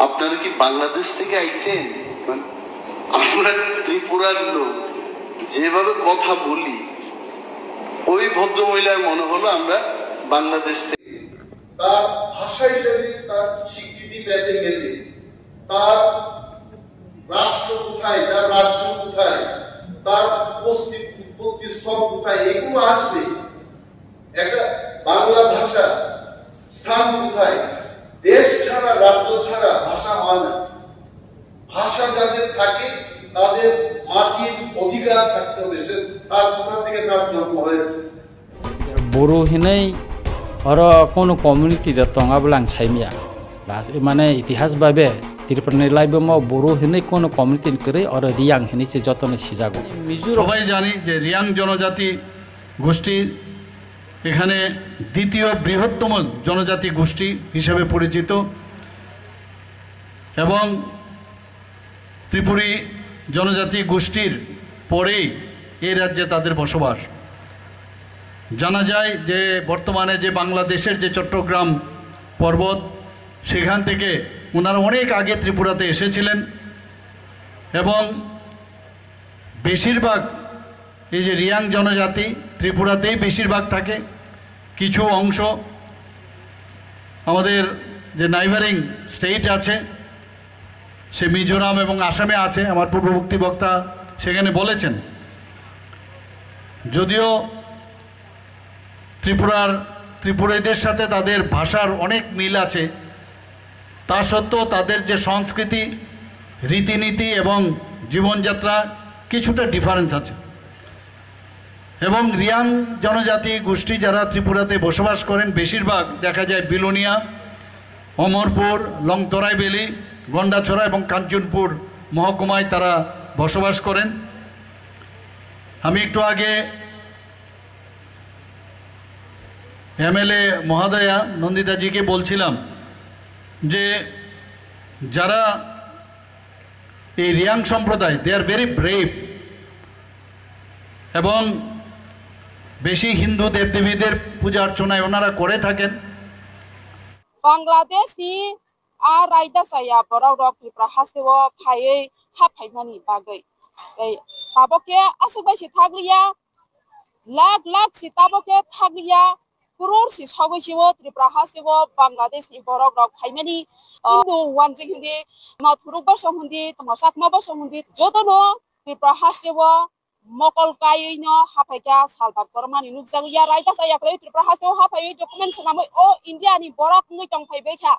আপনারা কি বাংলাদেশ থেকে আইছেন? আমরা ত্রিপুরার লোক, যেভাবে কথা বলি ওই ভদ্র মহিলার মনে হলো আমরা বাংলাদেশ থেকে। তার ভাষা হিসেবে তার স্বীকৃতি পেতে গেলে তার রাষ্ট্র কোথায়, তার রাজ্য কোথায়, তার উৎপত্তি স্থল কোথায়, এগুলো আসবে। একটা বাংলা ভাষা স্থান কোথায়? দেশ ছাড়া, রাজ্য ছাড়া ভাষা হয় না। ভাষা যাদের থাকে তাদের মাটির অধিকার থাকতে হবে, তার কোথা থেকে তার জন্ম হয়েছে। বড়ো হিনাই আর কোনো কমিউনিটি টঙাবলাং সাইমিয়া মানে ইতিহাস ভাবে ত্রিপুরা লাইবে বড়ো হিনাই কোনো কমিউনিটি করে আর রিয়াং হিনিছে যতন সিজাগো। সবাই জানি যে রিয়াং জনজাতি গোষ্ঠী এখানে দ্বিতীয় বৃহত্তম জনজাতি গোষ্ঠী হিসেবে পরিচিত এবং ত্রিপুরী জনজাতি গোষ্ঠীর পরেই এই রাজ্যে তাদের বসবাস। জানা যায় যে বর্তমানে যে বাংলাদেশের যে চট্টগ্রাম পর্বত, সেখান থেকে ওনারা অনেক আগে ত্রিপুরাতে এসেছিলেন এবং বেশিরভাগ এই যে রিয়াং জনজাতি ত্রিপুরাতেই বেশিরভাগ থাকে। কিছু অংশ আমাদের যে নাইবারিং স্টেট আছে, সে মিজোরাম এবং আসামে আছে, আমার পূর্ববর্তী বক্তা সেখানে বলেছেন। যদিও ত্রিপুরীদের সাথে তাদের ভাষার অনেক মিল আছে, তা সত্ত্বেও তাদের যে সংস্কৃতি, রীতিনীতি এবং জীবনযাত্রা কিছুটা ডিফারেন্স আছে। এবং রিয়াং জনজাতি গোষ্ঠী যারা ত্রিপুরাতে বসবাস করেন বেশিরভাগ দেখা যায় বিলোনিয়া, অমরপুর, লংতরাই বেলি, গন্ডাছড়া এবং কাঞ্চনপুর মহকুমায় তারা বসবাস করেন। আমি একটু আগে এমএলএ মহোদয়া নন্দিতাজিকে বলছিলাম যে যারা এই রিয়াং সম্প্রদায়, দে আর ভেরি ব্রেভ এবং বেশি হিন্দু দেবদেবীদের পূজা অর্চনায় ওনারা করে থাকেন। বাংলাদেশনি আর রাইদা সায়া বরাও রক ত্রিপুরা হাসদেও ফাইয়ে হাফাইমানি বাগৈ এই তাবকে আসুবাইসি থাগলিয়া লাখ লাখ সি তাবকে থাগলিয়া crore si sawisiwo ত্রিপুরা হাসদেও বাংলাদেশনি বরাও রক ফাইমানি হিন্দু ওয়ানজিং হিন্দি মাথুরুক বাসং হিন্দি তমাসাকমা বাসং হিন্দি যতনো ত্রিপুরা হাসদেও mokol kai no hapaika salbat kormani nukjang ya raida saya kle tripura hasto hapai document sanamoi o india ni borak ngi tong phai bekha